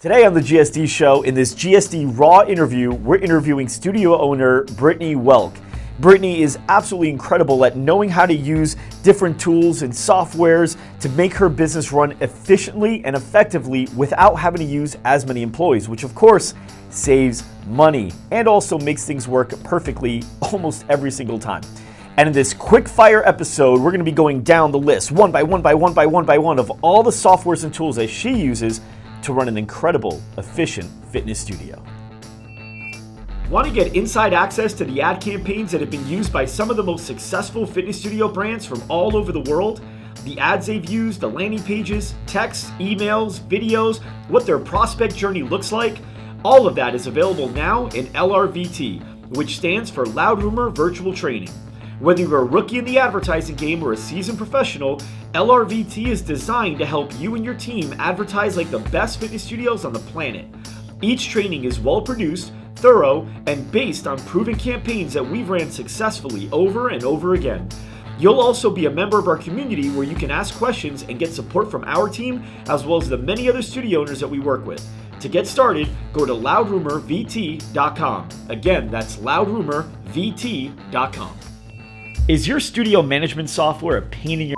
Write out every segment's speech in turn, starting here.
Today on the GSD Show, in this GSD Raw interview, we're interviewing studio owner Brittany Welk. Brittany is absolutely incredible at knowing how to use different tools and softwares to make her business run efficiently and effectively without having to use as many employees, which of course saves money and also makes things work perfectly almost every single time. And in this quick fire episode, we're going to be going down the list one by one of all the softwares and tools that she uses to run an incredible, efficient fitness studio. Want to get inside access to the ad campaigns that have been used by some of the most successful fitness studio brands from all over the world? The ads they've used, the landing pages, texts, emails, videos, what their prospect journey looks like? All of that is available now in LRVT, which stands for Loud Rumor Virtual Training. Whether you're a rookie in the advertising game or a seasoned professional, LRVT is designed to help you and your team advertise like the best fitness studios on the planet. Each training is well produced, thorough, and based on proven campaigns that we've ran successfully over and over again. You'll also be a member of our community where you can ask questions and get support from our team, as well as the many other studio owners that we work with. To get started, go to loudrumorvt.com. Again, that's loudrumorvt.com. Is your studio management software a pain in your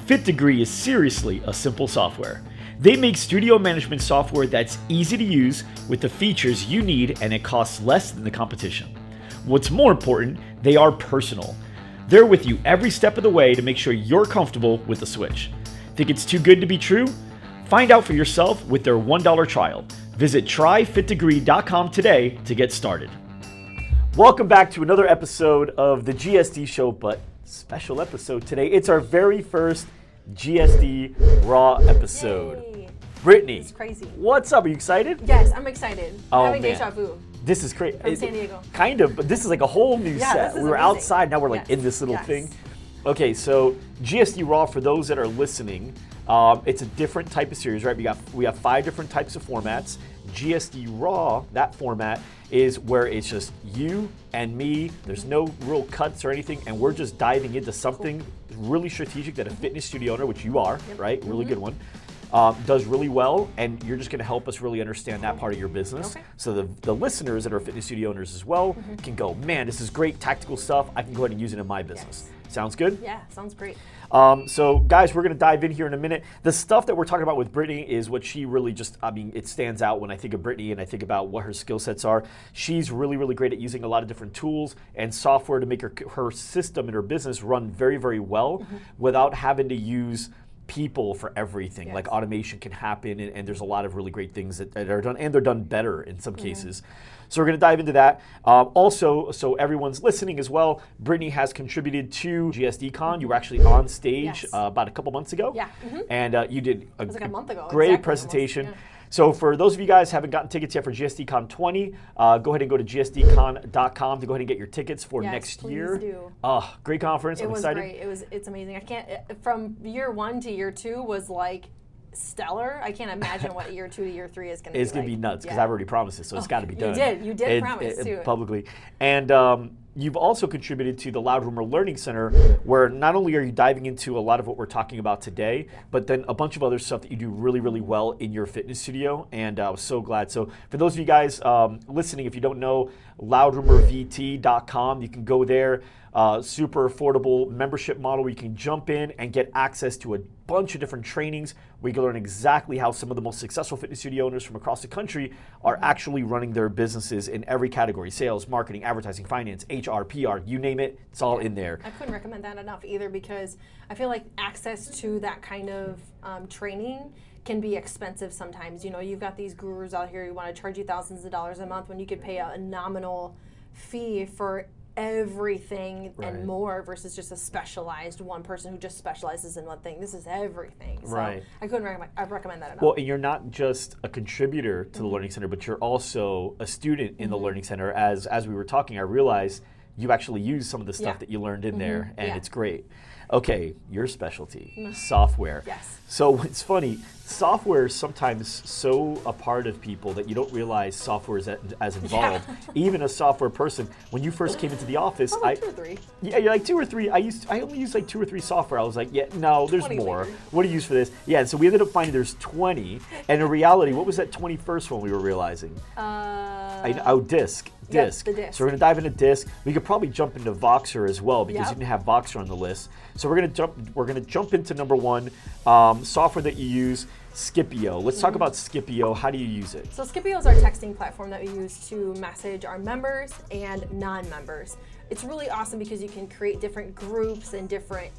Fit Degree is seriously a simple software. They make studio management software that's easy to use with the features you need, and it costs less than the competition. What's more important, they are personal. They're with you every step of the way to make sure you're comfortable with the switch. Think it's too good to be true? Find out for yourself with their $1 trial. Visit tryfitdegree.com today to get started. Welcome back to another episode of the GSD Show, but special episode today. It's our very first GSD Raw episode. Yay. Brittany, it's crazy. What's up? Are you excited? Yes, I'm excited. Oh, having man. deja vu. This is crazy. From San Diego. Kind of, but this is like a whole new set. We were amazing. outside, now we're like in this little thing. Okay, so GSD Raw, for those that are listening, it's a different type of series, right? We have 5 different types of formats. GSD Raw, that format, is where it's just you and me. There's no real cuts or anything, and we're just diving into something really strategic that a fitness studio owner, which you are, right? Really good one. Does really well, and you're just going to help us really understand that part of your business. Okay. So the listeners that are fitness studio owners as well can go, man, this is great tactical stuff. I can go ahead and use it in my business. Sounds good? Yeah, sounds great. So guys, we're going to dive in here in a minute. The stuff that we're talking about with Brittany is what she really it stands out when I think of Brittany and I think about what her skill sets are. She's really, really great at using a lot of different tools and software to make her system and her business run very, very well without having to use people for everything. Like automation can happen, and there's a lot of really great things that are done, and they're done better in some cases. So we're going to dive into that. Also, so everyone's listening as well, Brittany has contributed to GSDCON. You were actually on stage about a couple months ago. Yeah. And you did a month ago, great presentation. So for those of you guys who haven't gotten tickets yet for GSDCON 20, go ahead and go to GSDCON.com to go ahead and get your tickets for next year. Do. Great conference. I'm excited. It was great. It's amazing. I can't, from year 1 to year 2 was like stellar. I can't imagine what year 2 to year 3 is going to be. It's going to be nuts because I've already promised it, so it's got to be done. You did promise too. Publicly. And you've also contributed to the Loud Rumor Learning Center, where not only are you diving into a lot of what we're talking about today, but then a bunch of other stuff that you do really, really well in your fitness studio, and I was so glad. So for those of you guys listening, if you don't know, loudrumorvt.com, you can go there. Super affordable membership model where you can jump in and get access to a bunch of different trainings where you can learn exactly how some of the most successful fitness studio owners from across the country are actually running their businesses in every category: sales, marketing, advertising, finance, HR, PR, you name it, it's all in there. I couldn't recommend that enough either, because I feel like access to that kind of training can be expensive sometimes. You know, you've got these gurus out here who want to charge you thousands of dollars a month when you could pay a nominal fee for everything and more, versus just a specialized one person who just specializes in one thing. This is everything. So I couldn't recommend that enough. Well, and you're not just a contributor to the Learning Center, but you're also a student in the Learning Center. As we were talking, I realized you actually use some of the stuff that you learned in there, and it's great. Okay, your specialty, software. Yes. So it's funny, software is sometimes so a part of people that you don't realize software is as involved. Even a software person, when you first came into the office, Like 2 or 3. Yeah, you're like 2 or 3. I only used like 2 or 3 software. I was like, yeah, no, there's 20 more. later. What do you use for this? Yeah, and so we ended up finding there's 20. And in reality, what was that 21st one we were realizing? Disk. Yep, the disk. So we're gonna dive into disk. We could probably jump into Voxer as well because you can have Voxer on the list. So we're gonna jump into number 1, software that you use, Scipio. Let's talk about Scipio. How do you use it? So Scipio is our texting platform that we use to message our members and non-members. It's really awesome because you can create different groups and different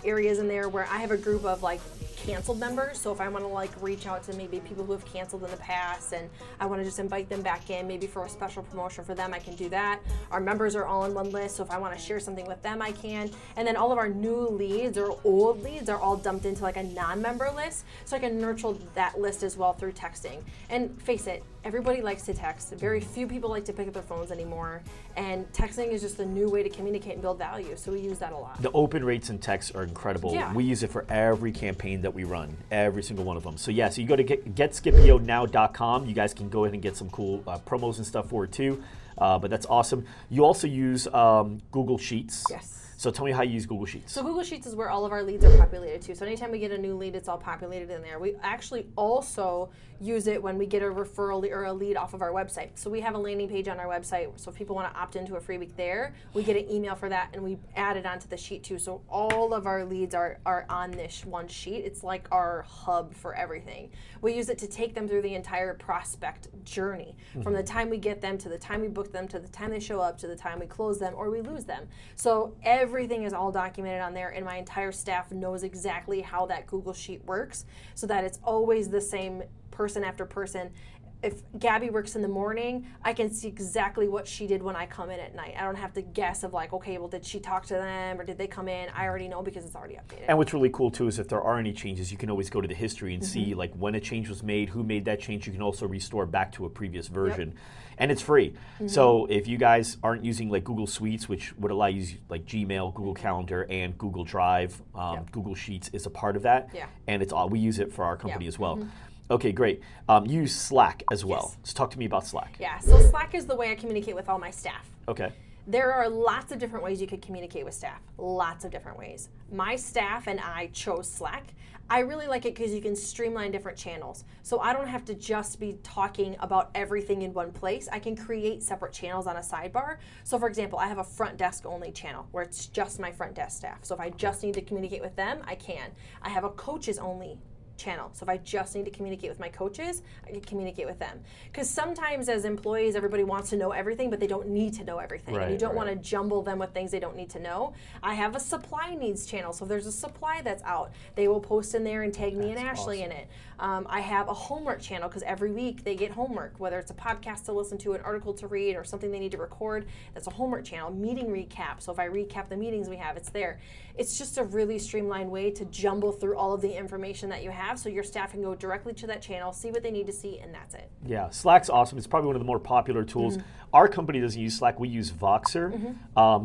areas in there where I have a group of like canceled members. So if I want to like reach out to maybe people who have canceled in the past and I want to just invite them back in, maybe for a special promotion for them, I can do that. Our members are all in one list. So if I want to share something with them, I can. And then all of our new leads or old leads are all dumped into like a non-member list. So I can nurture that list as well through texting. And face it, everybody likes to text. Very few people like to pick up their phones anymore. And texting is just a new way to communicate and build value. So we use that a lot. The open rates in text are incredible. Yeah. We use it for every campaign that we run, every single one of them. So yeah, so you go to getscipionow.com. You guys can go ahead and get some cool promos and stuff for it too. But that's awesome. You also use Google Sheets. Yes. So tell me how you use Google Sheets. So Google Sheets is where all of our leads are populated to. So anytime we get a new lead, it's all populated in there. We actually also use it when we get a referral or a lead off of our website. So we have a landing page on our website. So if people want to opt into a free week there, we get an email for that and we add it onto the sheet too. So all of our leads are on this one sheet. It's like our hub for everything. We use it to take them through the entire prospect journey, from the time we get them to the time we book them to the time they show up to the time we close them or we lose them. So everything is all documented on there and my entire staff knows exactly how that Google Sheet works so that it's always the same person after person. If Gabby works in the morning, I can see exactly what she did when I come in at night. I don't have to guess of like, okay, well, did she talk to them or did they come in? I already know because it's already updated. And what's really cool too is if there are any changes, you can always go to the history and see like when a change was made, who made that change. You can also restore back to a previous version. And it's free. So if you guys aren't using like Google Suites, which would allow you to use like Gmail, Google Calendar, and Google Drive, Google Sheets is a part of that. And it's all, we use it for our company as well. Okay, great. You use Slack as well. So talk to me about Slack. Yeah, so Slack is the way I communicate with all my staff. Okay. There are lots of different ways you could communicate with staff. Lots of different ways. My staff and I chose Slack. I really like it because you can streamline different channels. So I don't have to just be talking about everything in one place. I can create separate channels on a sidebar. So for example, I have a front desk only channel where it's just my front desk staff. So if I just need to communicate with them, I can. I have a coaches only channel. So if I just need to communicate with my coaches, I can communicate with them. Because sometimes as employees, everybody wants to know everything, but they don't need to know everything. And you don't want to jumble them with things they don't need to know. I have a supply needs channel. So if there's a supply that's out, they will post in there and tag me and Ashley in it. I have a homework channel because every week they get homework, whether it's a podcast to listen to, an article to read, or something they need to record. That's a homework channel. Meeting recap. So if I recap the meetings we have, it's there. It's just a really streamlined way to jumble through all of the information that you have so your staff can go directly to that channel, see what they need to see, and that's it. Yeah, Slack's awesome. It's probably one of the more popular tools. Our company doesn't use Slack. We use Voxer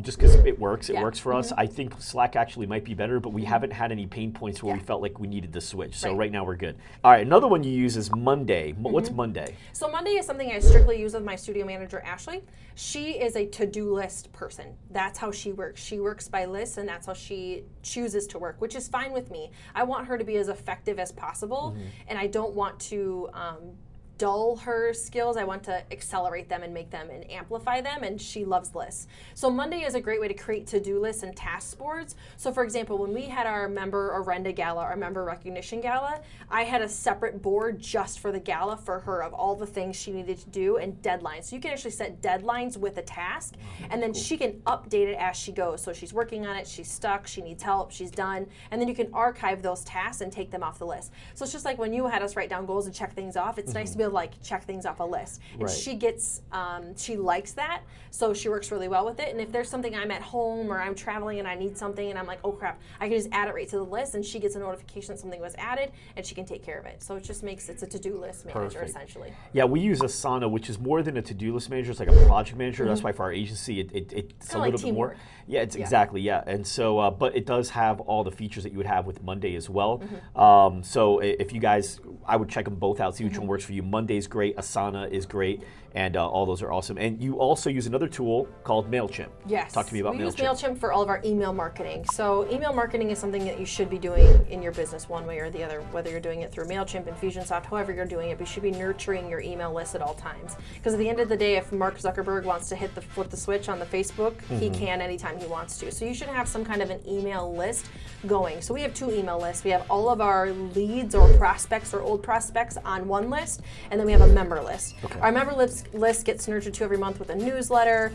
just because it works. It works for us. I think Slack actually might be better, but we haven't had any pain points where we felt like we needed to switch. So right now we're good. All right, another one you use is Monday. What's Monday? So Monday is something I strictly use with my studio manager, Ashley. She is a to-do list person. That's how she works. She works by lists, and that's how she chooses to work, which is fine with me. I want her to be as effective as possible, and I don't want to dull her skills. I want to accelerate them and make them and amplify them, and she loves lists. So Monday is a great way to create to-do lists and task boards. So for example, when we had our member Orenda Gala, our member recognition gala, I had a separate board just for the gala for her of all the things she needed to do and deadlines. So you can actually set deadlines with a task, and then she can update it as she goes. So she's working on it, she's stuck, she needs help, she's done, and then you can archive those tasks and take them off the list. So it's just like when you had us write down goals and check things off, it's nice to be able like check things off a list. And Right. she gets, she likes that, so she works really well with it. And if there's something I'm at home or I'm traveling and I need something and I'm like, oh crap, I can just add it right to the list, and she gets a notification that something was added and she can take care of it. So it just makes it's a to-do list manager. Perfect. Essentially. Yeah, we use Asana, which is more than a to-do list manager. It's like a project manager. That's why for our agency, it's a Kinda little like bit teamwork. more. Yeah, it's exactly, yeah. And so, but it does have all the features that you would have with Monday as well. So if you guys, I would check them both out, see which one works for you. Monday's great, Asana is great, and all those are awesome. And you also use another tool called MailChimp. Yes. Talk to me about we MailChimp. use MailChimp for all of our email marketing. So email marketing is something that you should be doing in your business one way or the other, whether you're doing it through MailChimp, Infusionsoft, however you're doing it, but you should be nurturing your email list at all times. Because at the end of the day, if Mark Zuckerberg wants to flip the switch on the Facebook, he can anytime he wants to. So you should have some kind of an email list going. So we have 2 email lists. We have all of our leads or prospects or old prospects on one list, and then we have a member list. Okay. Our member list gets nurtured to every month with a newsletter.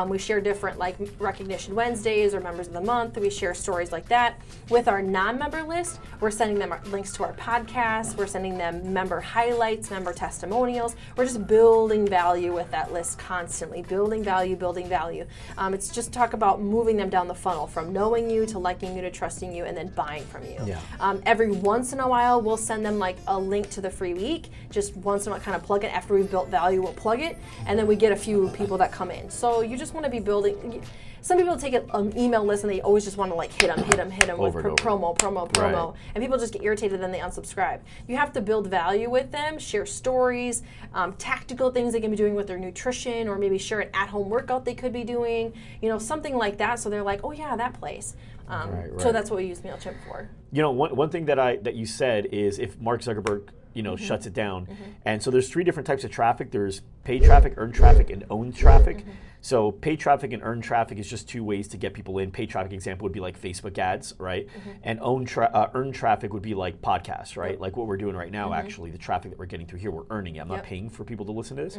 We share different like Recognition Wednesdays or Members of the Month. We share stories like that. With our non-member list, we're sending them links to our podcasts. We're sending them member highlights, member testimonials. We're just building value with that list constantly. Building value, building value. It's just talk about moving them down the funnel from knowing you to liking you to trusting you and then buying from you. Yeah. Every once in a while, we'll send them like a link to the free week. Just once in a while, kind of plug it. After we've built value, we'll plug it, and then we get a few people that come in. So you just want to be building. Some people take an email list and they always just want to like hit them with Over and over. promo, Right. and people just get irritated and they unsubscribe. You have to build value with them, share stories, tactical things they can be doing with their nutrition, or maybe share an at-home workout they could be doing, something like that. So they're like, oh yeah, that place. Right. So that's what we use MailChimp for. One thing that you said is if Mark Zuckerberg shuts it down, and so there's 3 different types of traffic. There's paid traffic, earned traffic, and owned traffic. So paid traffic and earned traffic is just 2 ways to get people in. Paid traffic example would be like Facebook ads, right? And earned traffic would be like podcasts, right? Like what we're doing right now, actually, the traffic that we're getting through here, we're earning it. I'm not paying for people to listen to this.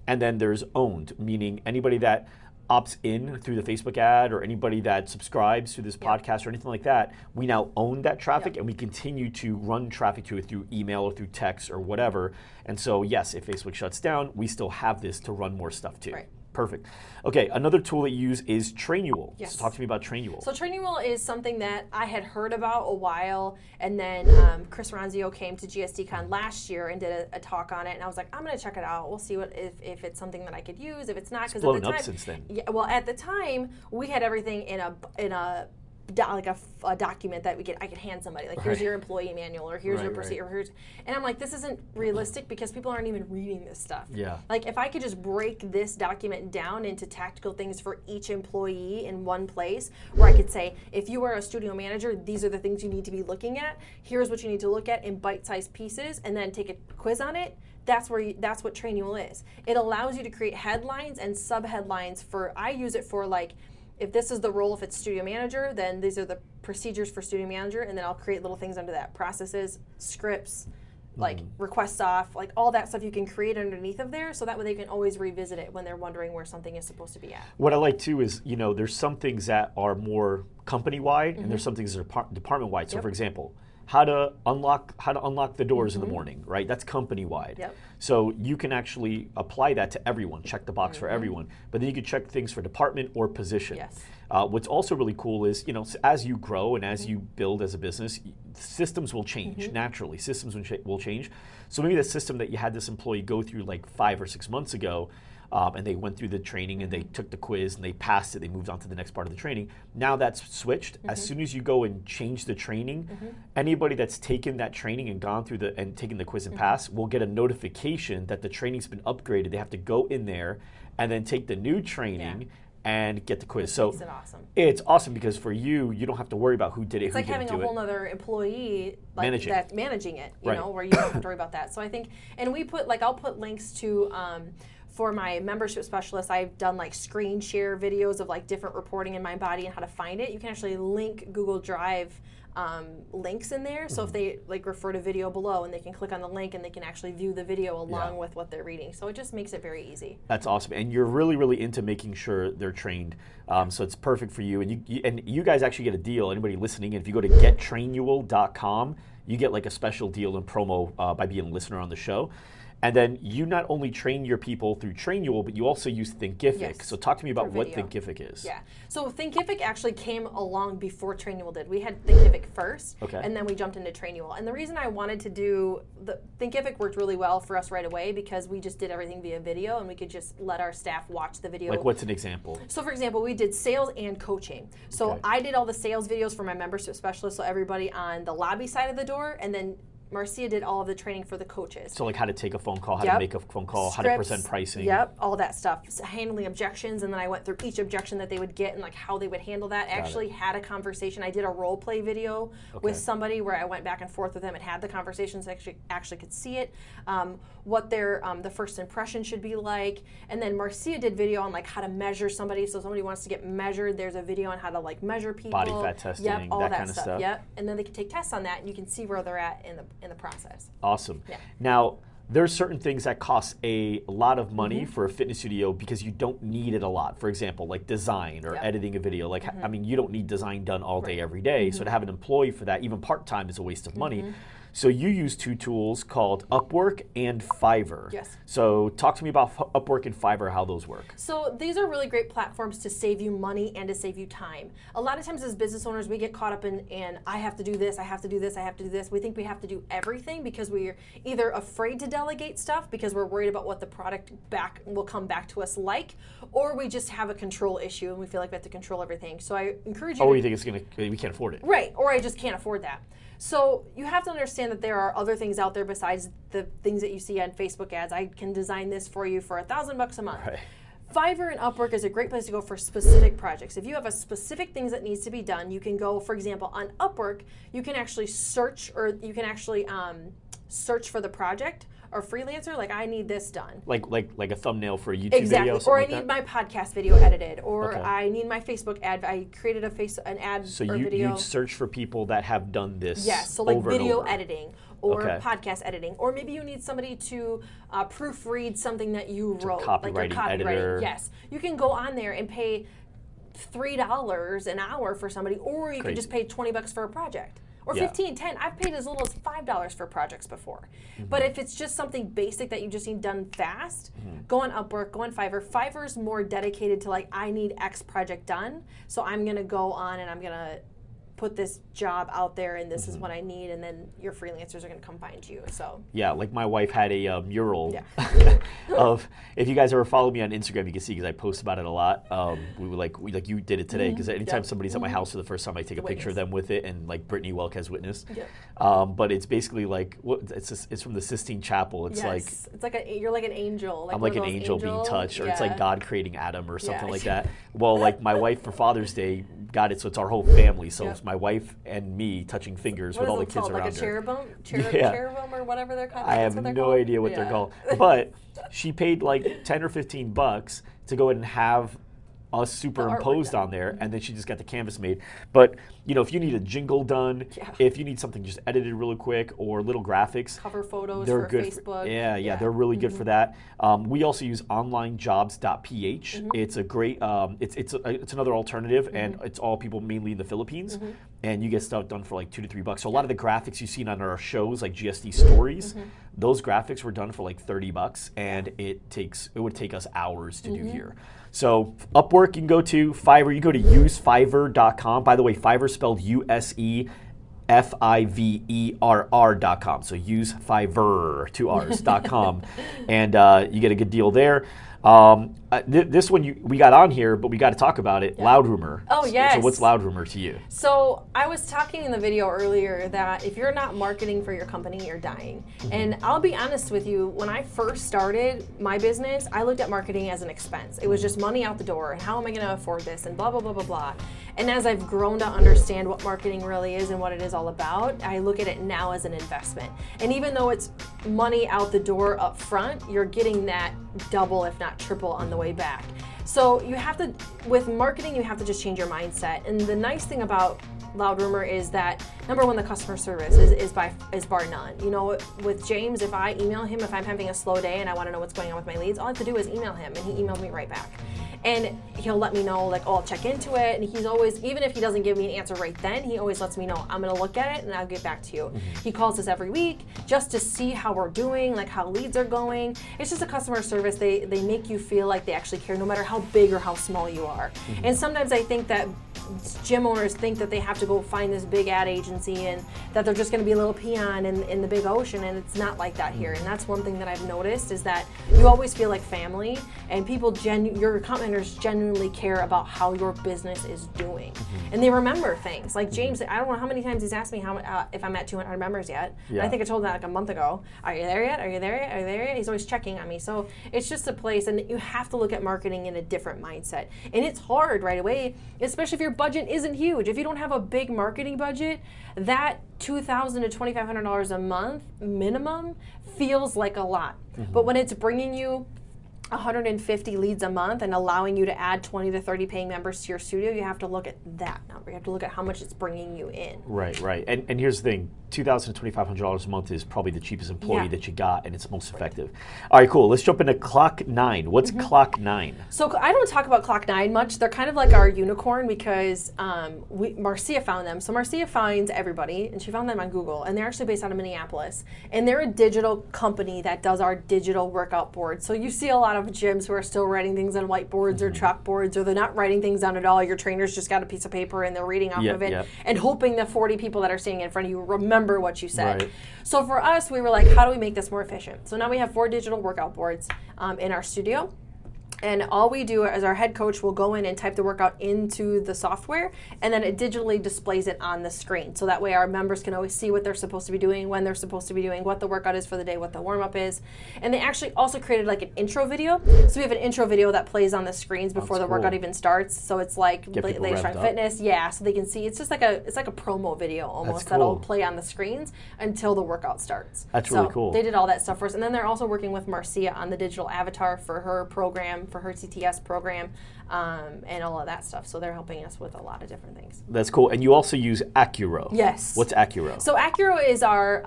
And then there's owned, meaning anybody that opts in through the Facebook ad or anybody that subscribes to this podcast or anything like that, we now own that traffic and we continue to run traffic to it through email or through text or whatever. And so yes, if Facebook shuts down, we still have this to run more stuff too. Right. Perfect. Okay, another tool that you use is Trainual. Yes. So talk to me about Trainual. So Trainual is something that I had heard about a while, and then Chris Ronzio came to GSDCON last year and did a talk on it, and I was like, I'm going to check it out. We'll see if it's something that I could use, if it's not. It's blown up since then. Yeah, well, at the time, we had everything in a document that I could hand somebody, like here's your employee manual, or here's your procedure, or and I'm like, this isn't realistic because people aren't even reading this stuff. Yeah. Like if I could just break this document down into tactical things for each employee in one place, where I could say, if you are a studio manager, these are the things you need to be looking at. Here's what you need to look at in bite-sized pieces, and then take a quiz on it. That's what Trainual is. It allows you to create headlines and sub-headlines I use it for like, if this is the role, if it's studio manager, then these are the procedures for studio manager, and then I'll create little things under that. Processes, scripts, like requests off, like all that stuff you can create underneath of there, so that way they can always revisit it when they're wondering where something is supposed to be at. What I like too is, there's some things that are more company-wide, and there's some things that are department-wide. So for example, how to unlock the doors in the morning, right? That's company-wide. Yep. So you can actually apply that to everyone, check the box for everyone. But then you can check things for department or position. Yes. What's also really cool is, as you grow and as you build as a business, systems will change naturally. Systems will change. So maybe the system that you had this employee go through like 5 or 6 months ago, and they went through the training and they took the quiz and they passed it, they moved on to the next part of the training. Now that's switched. As soon as you go and change the training, anybody that's taken that training and gone through and taken the quiz and passed will get a notification that the training's been upgraded. They have to go in there and then take the new training and get the quiz. Which So makes it awesome. It's awesome because for you don't have to worry about who did it, It's who like didn't having do a whole it. other employee managing it, Right. where you don't have to worry about that. So I think, and we put I'll put links to. For my membership specialist, I've done like screen share videos of like different reporting in my body and how to find it. You can actually link Google Drive links in there. So if they refer to video below, and they can click on the link and they can actually view the video along with what they're reading. So it just makes it very easy. That's awesome, and you're really, really into making sure they're trained. So it's perfect for you. And you guys actually get a deal. Anybody listening, if you go to gettrainual.com, you get like a special deal and promo by being a listener on the show. And then you not only train your people through Trainual, but you also use Thinkific. Yes. So talk to me about what video. Thinkific is. Yeah. So Thinkific actually came along before Trainual did. We had Thinkific first, and then we jumped into Trainual. And the reason I wanted to do Thinkific worked really well for us right away because we just did everything via video, and we could just let our staff watch the video. Like what's an example? So for example, we did sales and coaching. So I did all the sales videos for my membership specialists, so everybody on the lobby side of the door, and then Marcia did all of the training for the coaches. So like how to take a phone call, how to make a phone call, Scripts, how to present pricing. Yep, all that stuff. So handling objections, and then I went through each objection that they would get and like how they would handle that. I actually had a conversation. I did a role play video with somebody where I went back and forth with them and had the conversations, actually could see it, what their the first impression should be like. And then Marcia did video on like how to measure somebody. So somebody wants to get measured, there's a video on how to like measure people. Body fat testing, yep, all that kind of stuff. Yep, and then they can take tests on that, and you can see where they're at in the process. Awesome. Yeah. Now, there's certain things that cost a lot of money for a fitness studio because you don't need it a lot. For example, like design or editing a video. Like, I mean, you don't need design done all day, every day. So to have an employee for that, even part-time, is a waste of money. So you use two tools called Upwork and Fiverr. Yes. So talk to me about Upwork and Fiverr, how those work. So these are really great platforms to save you money and to save you time. A lot of times as business owners, we get caught up in I have to do this, I have to do this, I have to do this. We think we have to do everything because we're either afraid to delegate stuff because we're worried about what the product will come back to us like, or we just have a control issue and we feel like we have to control everything. So I encourage you or you think we can't afford it. Right, or I just can't afford that. So you have to understand that there are other things out there besides the things that you see on Facebook ads. I can design this for you for $1,000 a month. Right. Fiverr and Upwork is a great place to go for specific projects. If you have a specific things that needs to be done, you can go, for example, on Upwork, you can actually search, or you can actually search for the project or freelancer, like I need this done. Like a thumbnail for a YouTube video? Or I need my podcast video edited, or Okay. I need my Facebook ad. I created an ad So or video. you'd search for people that have done this Yes, so like over and video over. editing or Okay. podcast editing, or maybe you need somebody to proofread something that you wrote, like your copywriting editor. Yes, you can go on there and pay $3 an hour for somebody, or you can just pay $20 for a project. Or 15, 10. I've paid as little as $5 for projects before. But if it's just something basic that you just need done fast, go on Upwork, go on Fiverr. Fiverr's more dedicated to like, I need X project done, so I'm gonna go on and I'm gonna put this job out there and this is what I need, and then your freelancers are gonna come find you. So yeah, like my wife had a mural Yeah. of, if you guys ever follow me on Instagram, you can see because I post about it a lot. We were like you did it today, because anytime somebody's at my house for the first time, I take a picture of them with it, and like Brittany Welk has witnessed. But it's basically like it's from the Sistine Chapel. It's like it's like you're like an angel. Like I'm like an angel being touched, or it's like God creating Adam or something like that. Yeah. Well, like my wife for Father's Day got it, so it's our whole family. So it's my wife and me touching fingers with all the kids around her. Like a cherubim or whatever they're called. I have no idea what they're called. But she paid like $10 or $15 to go ahead and have us superimposed on there, and then she just got the canvas made. But you know, if you need a jingle done, if you need something just edited really quick, or little graphics, cover photos they're for good Facebook. they're really good for that. We also use onlinejobs.ph. It's a great it's another alternative, and it's all people mainly in the Philippines, and you get stuff done for like $2 to $3. So a lot of the graphics you've seen on our shows, like GSD Stories, those graphics were done for like $30, and it would take us hours to do here. So Upwork you can go to, Fiverr you go to usefiverr.com. By the way, Fiverr spelled USEFIVERR.com. So usefiverr, 2 R's.com, and you get a good deal there. This one we got on here, but we got to talk about it. Loud Rumor. Oh, yes. So what's Loud Rumor to you? So I was talking in the video earlier that if you're not marketing for your company, you're dying. And I'll be honest with you, when I first started my business, I looked at marketing as an expense. It was just money out the door, and how am I going to afford this, and blah, blah, blah, blah, blah. And as I've grown to understand what marketing really is and what it is all about, I look at it now as an investment. And even though it's money out the door up front, you're getting that double, if not triple, on the way back. So you have to, with marketing, you have to just change your mindset. And the nice thing about loud rumor is that number one, the customer service is bar none. You know, with James, if I email him, if I'm having a slow day and I want to know what's going on with my leads, all I have to do is email him, and he emails me right back. And he'll let me know, like, oh, I'll check into it. And he's always, even if he doesn't give me an answer right then, he always lets me know, I'm going to look at it and I'll get back to you. He calls us every week just to see how we're doing, like how leads are going. It's just a customer service. They make you feel like they actually care no matter how big or how small you are. And sometimes I think that gym owners think that they have to go find this big ad agency and that they're just going to be a little peon in the big ocean, and it's not like that here. And that's one thing that I've noticed is that you always feel like family, and people, your account managers genuinely care about how your business is doing. And they remember things. Like James, I don't know how many times he's asked me if I'm at 200 members yet. Yeah. I think I told him that like a month ago. Are you there yet? Are you there yet? Are you there yet? He's always checking on me. So it's just a place, and you have to look at marketing in a different mindset. And it's hard right away, especially if your budget isn't huge. If you don't have a big marketing budget, that $2,000 to $2,500 a month minimum feels like a lot. But when it's bringing you 150 leads a month and allowing you to add 20 to 30 paying members to your studio, you have to look at that number. You have to look at how much it's bringing you in. Right. And here's the thing, $2,000 to $2,500 a month is probably the cheapest employee that you got, and it's most effective. All right, cool. Let's jump into Clock 9. What's Clock 9? So I don't talk about Clock 9 much. They're kind of like our unicorn because Marcia found them. So Marcia finds everybody, and she found them on Google, and they're actually based out of Minneapolis. And they're a digital company that does our digital workout board. So you see a lot of gyms who are still writing things on whiteboards or chalkboards, or they're not writing things down at all. Your trainer's just got a piece of paper and they're reading off of it and hoping the 40 people that are sitting in front of you remember what you said. So for us, we were like, how do we make this more efficient? So now we have 4 digital workout boards in our studio. And all we do is our head coach will go in and type the workout into the software, and then it digitally displays it on the screen. So that way our members can always see what they're supposed to be doing, when they're supposed to be doing, what the workout is for the day, what the warm-up is. And they actually also created like an intro video. So we have an intro video that plays on the screens before the workout even starts. So it's like Latest Strength Fitness. Yeah, so they can see. It's just like a promo video almost that'll play on the screens until the workout starts. That's really cool. They did all that stuff for us. And then they're also working with Marcia on the digital avatar for her program, for her TTS program, and all of that stuff. So they're helping us with a lot of different things. That's cool. And you also use Accuro. Yes. What's Accuro? So Accuro is our...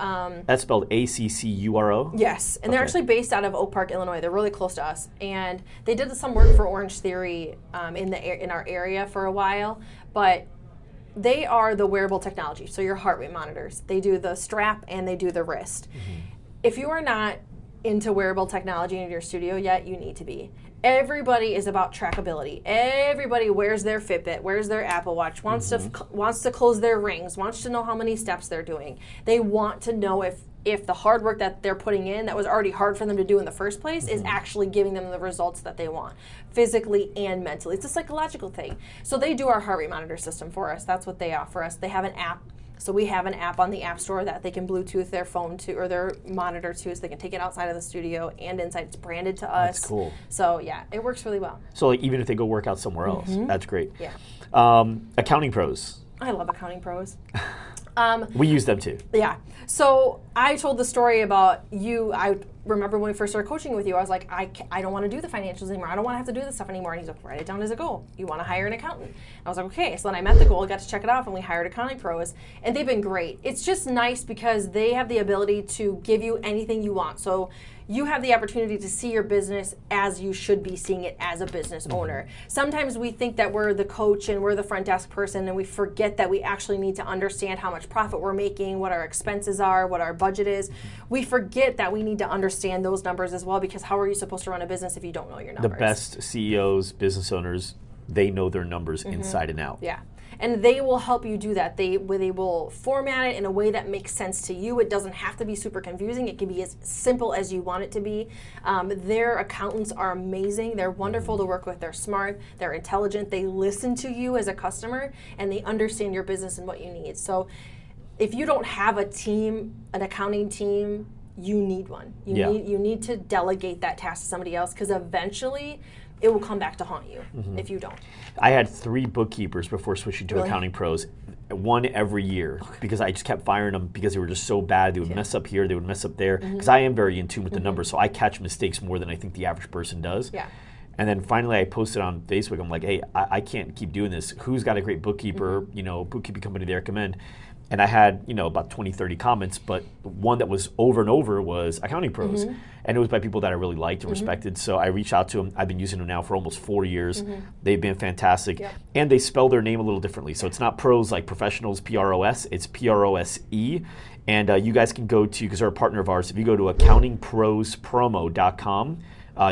That's spelled ACCURO? Yes. And they're actually based out of Oak Park, Illinois. They're really close to us. And they did some work for Orange Theory in our area for a while. But they are the wearable technology. So your heart rate monitors. They do the strap and they do the wrist. If you are not into wearable technology in your studio yet, you need to be. Everybody is about trackability. Everybody wears their Fitbit, wears their Apple Watch, wants to close their rings, wants to know how many steps they're doing. They want to know if the hard work that they're putting in that was already hard for them to do in the first place is actually giving them the results that they want, physically and mentally. It's a psychological thing. So they do our heart rate monitor system for us. That's what they offer us. They have an app. So we have an app on the App Store that they can Bluetooth their phone to or their monitor to, so they can take it outside of the studio and inside. It's branded to us. That's cool. So yeah, it works really well. So like, even if they go work out somewhere else, that's great. Yeah. Accounting pros. I love accounting pros. We use them too. Yeah. So I told the story about you. I remember when we first started coaching with you, I was like, I don't want to do the financials anymore. I don't want to have to do this stuff anymore. And he's like, write it down as a goal. You want to hire an accountant. And I was like, okay. So then I met the goal, got to check it off, and we hired accounting pros. And they've been great. It's just nice because they have the ability to give you anything you want. So you have the opportunity to see your business as you should be seeing it as a business owner. Sometimes we think that we're the coach and we're the front desk person, and we forget that we actually need to understand how much profit we're making, what our expenses are, what our budget is. We forget that we need to understand those numbers as well, because how are you supposed to run a business if you don't know your numbers? The best CEOs, business owners, they know their numbers inside and out. Yeah. And they will help you do that. They will format it in a way that makes sense to you. It doesn't have to be super confusing. It can be as simple as you want it to be. Their accountants are amazing. They're wonderful to work with. They're smart. They're intelligent. They listen to you as a customer, and they understand your business and what you need. So if you don't have a team, an accounting team, you need one. You need to delegate that task to somebody else, because eventually it will come back to haunt you if you don't. I had 3 bookkeepers before switching to accounting pros, one every year, because I just kept firing them because they were just so bad. They would mess up here, they would mess up there, because I am very in tune with the numbers, so I catch mistakes more than I think the average person does. Yeah. And then finally I posted on Facebook, I'm like, hey, I can't keep doing this. Who's got a great bookkeeper, bookkeeping company they recommend? And I had, about 20, 30 comments, but one that was over and over was Accounting Pros. And it was by people that I really liked and respected. So I reached out to them. I've been using them now for almost 4 years. They've been fantastic. And they spell their name a little differently. So it's not pros like professionals, P-R-O-S, it's P-R-O-S-E. And you guys can go to, because they're a partner of ours, if you go to accountingprospromo.com,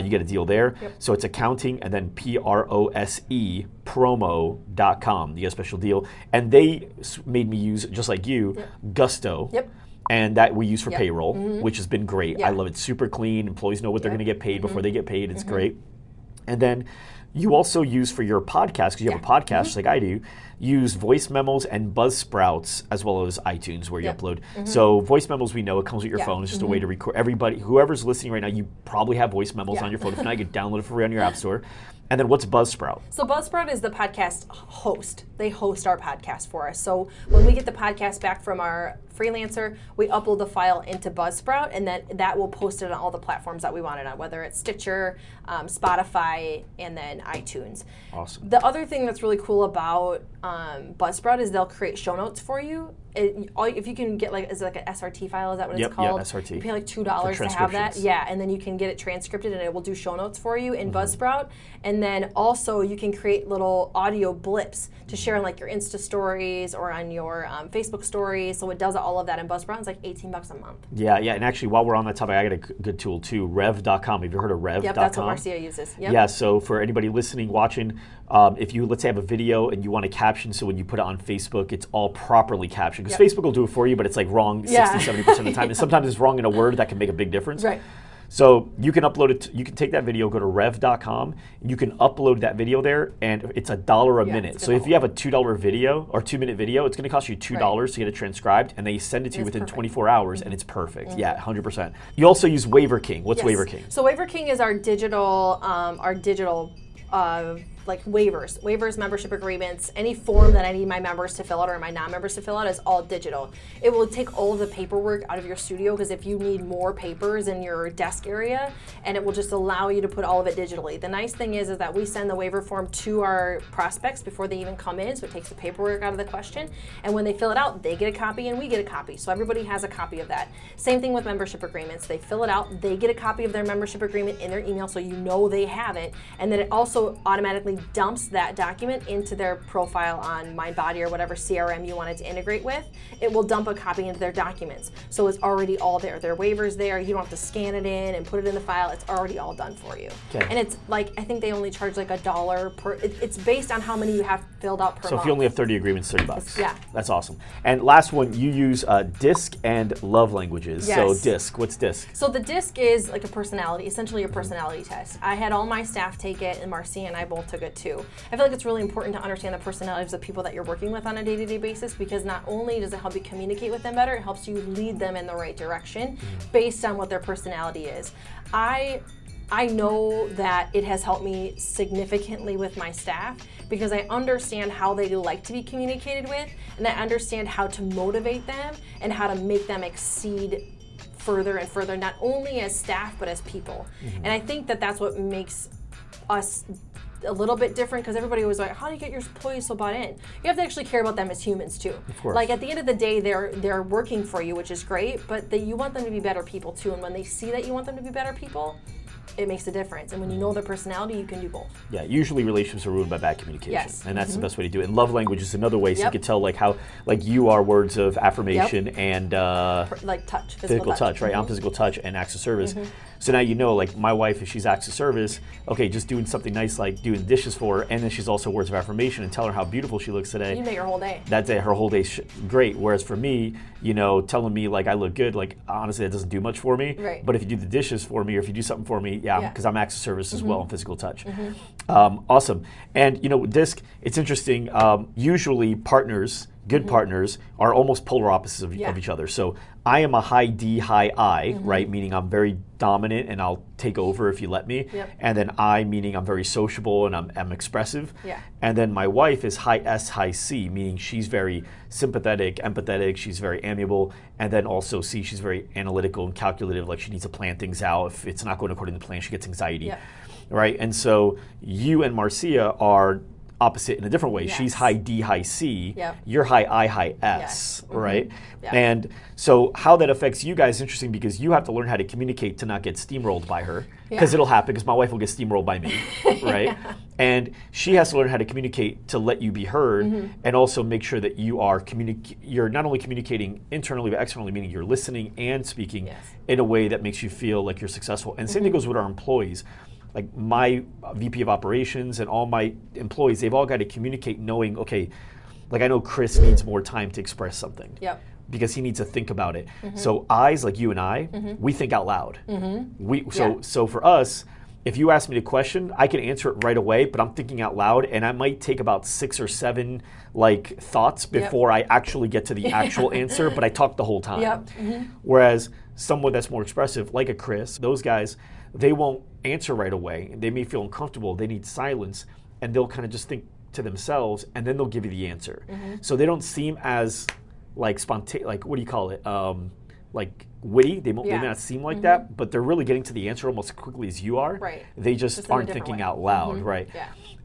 you get a deal there. So it's accounting and then P-R-O-S-E promo.com. You get a special deal. And they made me use, just like you, Gusto. And that we use for payroll, which has been great. I love it. Super clean. Employees know what they're going to get paid before they get paid. It's great. And then you also use for your podcast, because you have a podcast like I do, use voice memos and Buzzsprouts as well as iTunes where you upload. So voice memos, we know it comes with your phone. It's just a way to record. Everybody, whoever's listening right now, you probably have voice memos on your phone. If not, you can download it for free on your app store. And then what's Buzzsprout? So Buzzsprout is the podcast host. They host our podcast for us. So when we get the podcast back from our freelancer, we upload the file into Buzzsprout, and then that will post it on all the platforms that we want it on, whether it's Stitcher, Spotify, and then iTunes. Awesome. The other thing that's really cool about Buzzsprout is they'll create show notes for you. If you can get is it like an SRT file, is that what it's called? Yep, SRT. You pay like $2 to have that. Yeah, and then you can get it transcripted and it will do show notes for you in Buzzsprout. And then also you can create little audio blips to share on like your Insta stories or on your Facebook stories. So it does all of that in Buzzsprout. It's like $18 a month. Yeah, and actually while we're on that topic, I got a good tool too, rev.com. Have you heard of rev.com? Yep, that's what Marcia uses. Yep. Yeah, so for anybody listening, watching, if you, let's say, have a video and you want a caption, so when you put it on Facebook, it's all properly captioned. Because Facebook will do it for you, but it's like wrong 60-70% of the time. And sometimes it's wrong in a word that can make a big difference. Right. So you can upload it, you can take that video, go to rev.com, and you can upload that video there, and it's $1 a minute. So if you have a $2 video or 2-minute video, it's going to cost you $2 to get it transcribed, and they send it to you within 24 hours, and it's perfect. Yeah, 100%. You also use Waiver King. What's Waiver King? So Waiver King is our digital like waivers, membership agreements, any form that I need my members to fill out or my non-members to fill out is all digital. It will take all of the paperwork out of your studio, because if you need more papers in your desk area, and it will just allow you to put all of it digitally. The nice thing is that we send the waiver form to our prospects before they even come in, so it takes the paperwork out of the question. And when they fill it out, they get a copy and we get a copy. So everybody has a copy of that. Same thing with membership agreements. They fill it out, they get a copy of their membership agreement in their email, so you know they have it. And then it also automatically dumps that document into their profile on MindBody or whatever CRM you want it to integrate with. It will dump a copy into their documents. So it's already all there. Their waiver's there. You don't have to scan it in and put it in the file. It's already all done for you. Okay. And it's like, I think they only charge like $1 per, it's based on how many you have filled out per month. So if you only have 30 agreements, $30. Yeah. That's awesome. And last one, you use DISC and love languages. Yes. So DISC, what's DISC? So the DISC is like a personality, essentially a personality test. I had all my staff take it, and Marcia and I both took it too. I feel like it's really important to understand the personalities of people that you're working with on a day-to-day basis, because not only does it help you communicate with them better, it helps you lead them in the right direction based on what their personality is. I know that it has helped me significantly with my staff, because I understand how they like to be communicated with, and I understand how to motivate them and how to make them exceed further and further, not only as staff but as people. And I think that that's what makes us a little bit different, because everybody was like, how do you get your employees so bought in? You have to actually care about them as humans too. Of course. Like at the end of the day, they're working for you, which is great, but you want them to be better people too. And when they see that you want them to be better people, it makes a difference. And when you know their personality, you can do both. Yeah, usually relationships are ruined by bad communication. Yes. And that's the best way to do it. And love language is another way, so you can tell like how, like you are words of affirmation and like touch, physical touch, right? I'm physical touch and acts of service. So now you know, like my wife, if she's acts of service, okay, just doing something nice like doing the dishes for her, and then she's also words of affirmation and tell her how beautiful she looks today. You make her whole day. That's it, her whole day's great. Whereas for me, you know, telling me like I look good, like honestly, that doesn't do much for me. Right. But if you do the dishes for me, or if you do something for me, because I'm acts of service as well and physical touch. Awesome. And you know, DISC, it's interesting. Usually partners good partners, are almost polar opposites of each other. So I am a high D, high I, right? Meaning I'm very dominant and I'll take over if you let me. And then I, meaning I'm very sociable and I'm expressive. And then my wife is high S, high C, meaning she's very sympathetic, empathetic, she's very amiable. And then also C, she's very analytical and calculative, like she needs to plan things out. If it's not going according to plan, she gets anxiety. Right? And so you and Marcia are opposite in a different way. She's high D, high C. You're high I, high S, right? And so how that affects you guys is interesting because you have to learn how to communicate to not get steamrolled by her, because it'll happen, because my wife will get steamrolled by me, right? And she has to learn how to communicate to let you be heard, and also make sure that you are you're not only communicating internally but externally, meaning you're listening and speaking in a way that makes you feel like you're successful. And same thing goes with our employees. Like my VP of operations and all my employees, they've all got to communicate knowing, okay, like I know Chris needs more time to express something because he needs to think about it. So I's, like you and I, we think out loud. So for us, if you ask me a question, I can answer it right away, but I'm thinking out loud, and I might take about 6 or 7 like thoughts before I actually get to the actual answer, but I talk the whole time. Whereas someone that's more expressive, like a Chris, those guys, they won't answer right away. They may feel uncomfortable. They need silence, and they'll kind of just think to themselves, and then they'll give you the answer. So they don't seem as like spontaneous, like what do you call it? Like witty. They may not seem like that, but they're really getting to the answer almost as quickly as you are. They just aren't thinking out loud, right?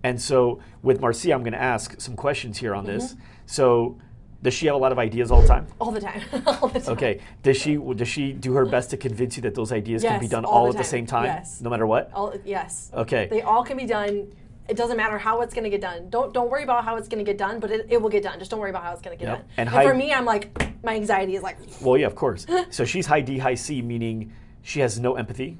And so with Marcia, I'm going to ask some questions here on this. So does she have a lot of ideas all the time? All the time. All the time. Okay. Does she do her best to convince you that those ideas can be done all at the same time? Yes. No matter what? Yes. Okay. They all can be done. It doesn't matter how it's going to get done. Don't worry about how it's going to get done, but it will get done. Just don't worry about how it's going to get done. And for me, I'm like, my anxiety is like. Well, yeah, of course. So she's high D, high C, meaning she has no empathy.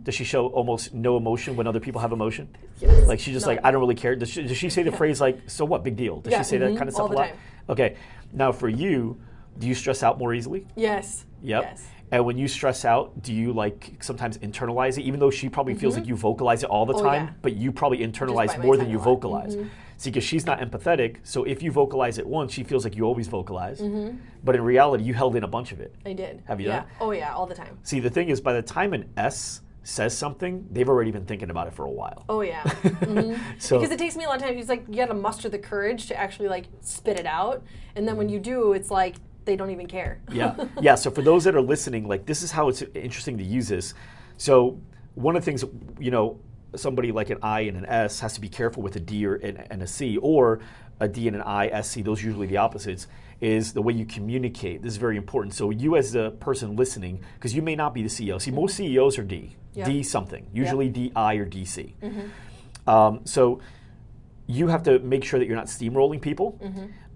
Does she show almost no emotion when other people have emotion? Yes. Like she's just like, I don't really care. Does she say the phrase like, so what, big deal? Does she say that kind of stuff all the a lot? time. Okay. Now for you, do you stress out more easily? Yes. Yep. Yes. And when you stress out, do you like sometimes internalize it, even though she probably feels like you vocalize it all the time, but you probably internalize more than you vocalize? See, because she's not empathetic, so if you vocalize it once, she feels like you always vocalize. But in reality, you held in a bunch of it. I did. Have you done? Oh yeah, all the time. See, the thing is, by the time an S says something, they've already been thinking about it for a while. Oh yeah. So because it takes me a lot of time. It's like you got to muster the courage to actually like spit it out, and then when you do, it's like they don't even care. Yeah. So for those that are listening, like this is how it's interesting to use this. So one of the things, somebody like an I and an S has to be careful with a D and a C, or a D and an I, S, C. Those are usually the opposites. Is the way you communicate. This is very important. So you as the person listening, because you may not be the CEO. See, most CEOs are D. D something. Usually DI or DC. So you have to make sure that you're not steamrolling people.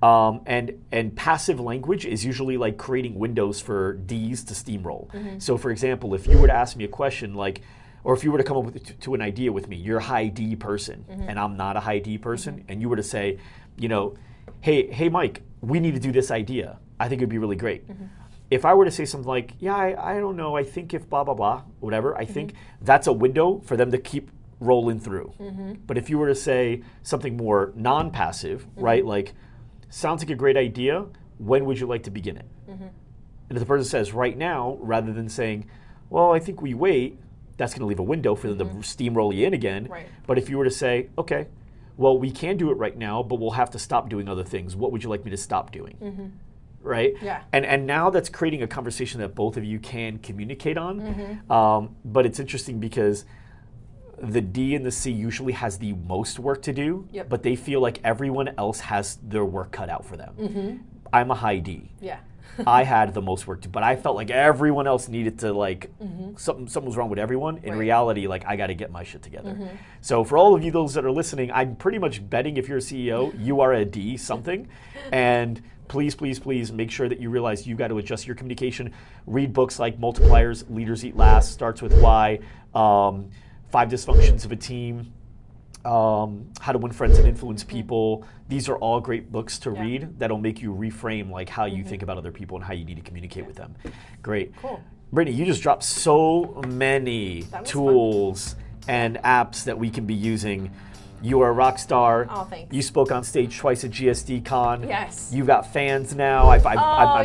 And passive language is usually like creating windows for Ds to steamroll. So for example, if you were to ask me a question like, or if you were to come up to an idea with me, you're a high D person and I'm not a high D person, and you were to say, hey Mike, we need to do this idea. I think it'd be really great. If I were to say something like, I don't know, I think if blah, blah, blah, whatever, I think that's a window for them to keep rolling through. But if you were to say something more non-passive, right, like, sounds like a great idea, when would you like to begin it? And if the person says right now, rather than saying, well, I think we wait, that's going to leave a window for them to steamroll you in again. But if you were to say, okay, well, we can do it right now, but we'll have to stop doing other things. What would you like me to stop doing? Right? And now that's creating a conversation that both of you can communicate on. But it's interesting because the D and the C usually has the most work to do, but they feel like everyone else has their work cut out for them. I'm a high D. I had the most work to, but I felt like everyone else needed to like, something was wrong with everyone. In reality, like I got to get my shit together. So for all of you, those that are listening, I'm pretty much betting if you're a CEO, you are a D something. And please, please, please make sure that you realize you got to adjust your communication. Read books like Multipliers, Leaders Eat Last, Starts with Why, 5 Dysfunctions of a Team, How to Win Friends and Influence People. These are all great books to read that'll make you reframe like how you think about other people and how you need to communicate with them. Great. Cool. Brittany, you just dropped so many tools and apps that we can be using. You are a rock star. Oh, thanks. You spoke on stage twice at GSDCON. Yes. You've got fans now. I'm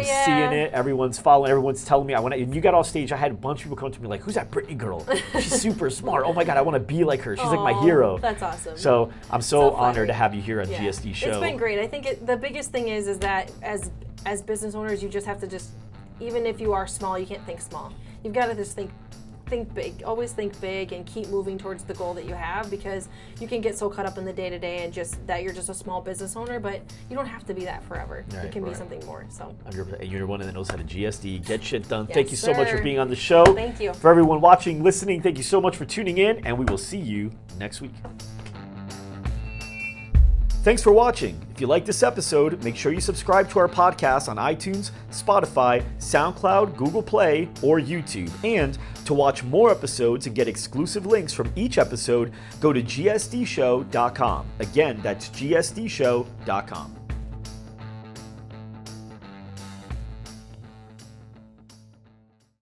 yeah. seeing it. Everyone's following. Everyone's telling me. And you got off stage. I had a bunch of people come to me like, "Who's that Brittany girl? She's super smart. Oh my God, I want to be like her. She's like my hero." That's awesome. So I'm so honored to have you here on GSD Show. It's been great. I think the biggest thing is that as business owners, you just have to even if you are small, you can't think small. You've got to just think big. Always think big and keep moving towards the goal that you have, because you can get so caught up in the day-to-day and just that you're just a small business owner, but you don't have to be that forever. Right, you can be something more. So you're one that knows how to GSD, get shit done. Yes, thank you so much for being on the show. Thank you. For everyone watching, listening, thank you so much for tuning in, and we will see you next week. Thanks for watching. If you like this episode, make sure you subscribe to our podcast on iTunes, Spotify, SoundCloud, Google Play, or YouTube. And to watch more episodes and get exclusive links from each episode, go to GSDShow.com. Again, that's GSDShow.com.